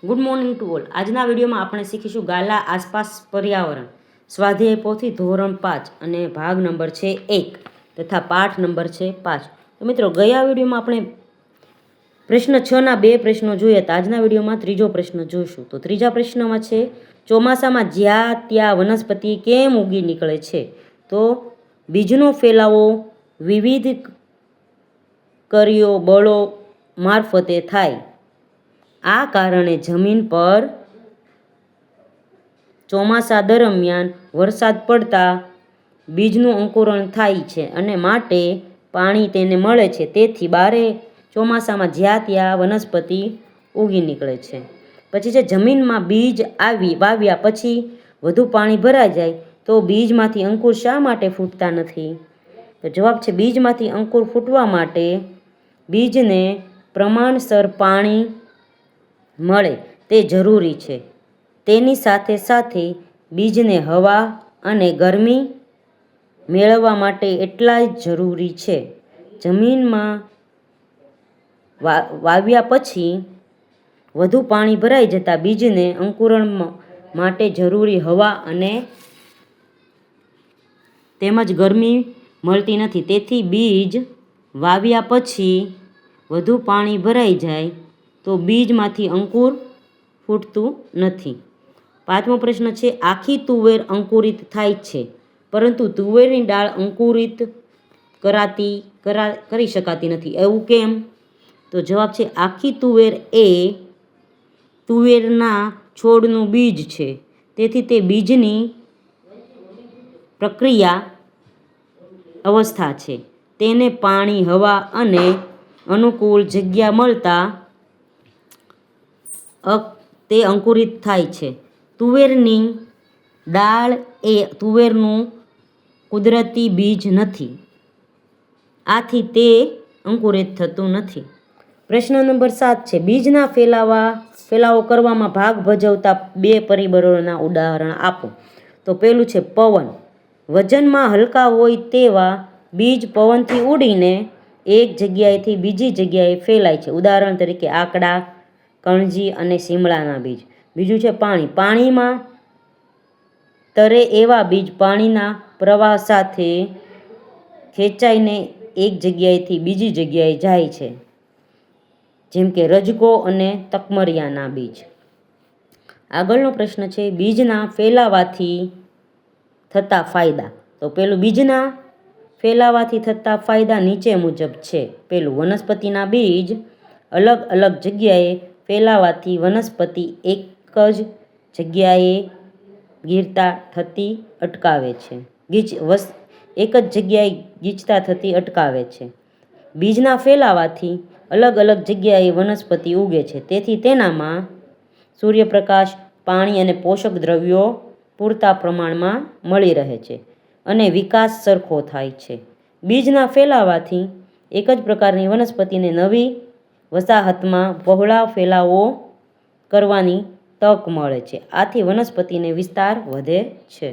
Good morning to all. આજના વિડીયોમાં આપણે શીખીશું ગાલા આસપાસ પર્યાવરણ સ્વાધ્યાય પોથી ધોરણ 5 અને ભાગ નંબર છે 1 તથા પાઠ નંબર છે 5. તો મિત્રો, ગયા વિડીયોમાં આપણે પ્રશ્ન 6ના 2 પ્રશ્નો જોયા હતા. આજના વિડીયોમાં ત્રીજો પ્રશ્ન જોઈશું. તો ત્રીજા પ્રશ્નમાં છે, ચોમાસામાં જ્યાં ત્યાં વનસ્પતિ કેમ ઉગી નીકળે છે? તો બીજનો ફેલાવો વિવિધ કરીઓ બળો મારફતે થાય. આ કારણે જમીન પર ચોમાસા દરમિયાન વરસાદ પડતા બીજનું અંકુરણ થાય છે અને માટે પાણી તેને મળે છે. તેથી બારે ચોમાસામાં જ્યાં ત્યાં વનસ્પતિ ઉગી નીકળે છે. પછી છે, જમીનમાં બીજ વાવ્યા પછી વધુ પાણી ભરાઈ જાય તો બીજમાંથી અંકુર શા માટે ફૂટતા નથી? તો જવાબ છે, બીજમાંથી અંકુર ફૂટવા માટે બીજને પ્રમાણસર પાણી મળે તે જરૂરી છે. તેની સાથે સાથે બીજને હવા અને ગરમી મેળવવા માટે એટલા જ જરૂરી છે. જમીનમાં વાવ્યા પછી વધુ પાણી ભરાઈ જતાં બીજને અંકુરણ માટે જરૂરી હવા અને તેમજ ગરમી મળતી નથી. તેથી બીજ વાવ્યા પછી વધુ પાણી ભરાઈ જાય તો બીજમાંથી અંકુર ફૂટતું નથી. પાંચમો પ્રશ્ન છે, આખી તુવેર અંકુરિત થાય છે પરંતુ તુવેરની દાળ અંકુરિત કરી શકાતી નથી. એવું કેમ? તો જવાબ છે, આખી તુવેર એ તુવેરના છોડનું બીજ છે. તેથી તે બીજની પ્રક્રિયા અવસ્થા છે. તેને પાણી, હવા અને અનુકૂળ જગ્યા મળતા તે અંકુરિત થાય છે. તુવેરની દાળ એ તુવેરનું કુદરતી બીજ નથી. આથી તે અંકુરિત થતું નથી. પ્રશ્ન નંબર 7 છે, બીજના ફેલાવો કરવામાં ભાગ ભજવતા 2 પરિબળોના ઉદાહરણ આપો. તો પહેલું છે પવન. વજનમાં હલકા હોય તેવા બીજ પવનથી ઉડીને એક જગ્યાએથી બીજી જગ્યાએ ફેલાય છે. ઉદાહરણ તરીકે આકડા, કણજી અને શિમળાના બીજ. બીજું છે પાણી. પાણીમાં તરે એવા બીજ પાણીના પ્રવાહ સાથે ખેંચાઈને એક જગ્યાએથી બીજી જગ્યાએ જાય છે, જેમ કે રજકો અને તકમરિયાના બીજ. આગળનો પ્રશ્ન છે, બીજના ફેલાવાથી થતા ફાયદા. તો પહેલું, બીજના ફેલાવાથી થતા ફાયદા નીચે મુજબ છે. પહેલું, વનસ્પતિના બીજ અલગ અલગ જગ્યાએ ફેલાવાથી વનસ્પતિ એક જ જગ્યાએ ગીચતા થતી અટકાવે છે. બીજના ફેલાવાથી અલગ અલગ જગ્યાએ વનસ્પતિ ઉગે છે. તેથી તેનામાં સૂર્યપ્રકાશ, પાણી અને પોષક દ્રવ્યો પૂરતા પ્રમાણમાં મળી રહે છે અને વિકાસ સરખો થાય છે. બીજના ફેલાવાથી એક જ પ્રકારની વનસ્પતિને નવી વસાહતમાં બહોળા ફેલાવો કરવાની તક મળે છે. આથી વનસ્પતિનો વિસ્તાર વધે છે.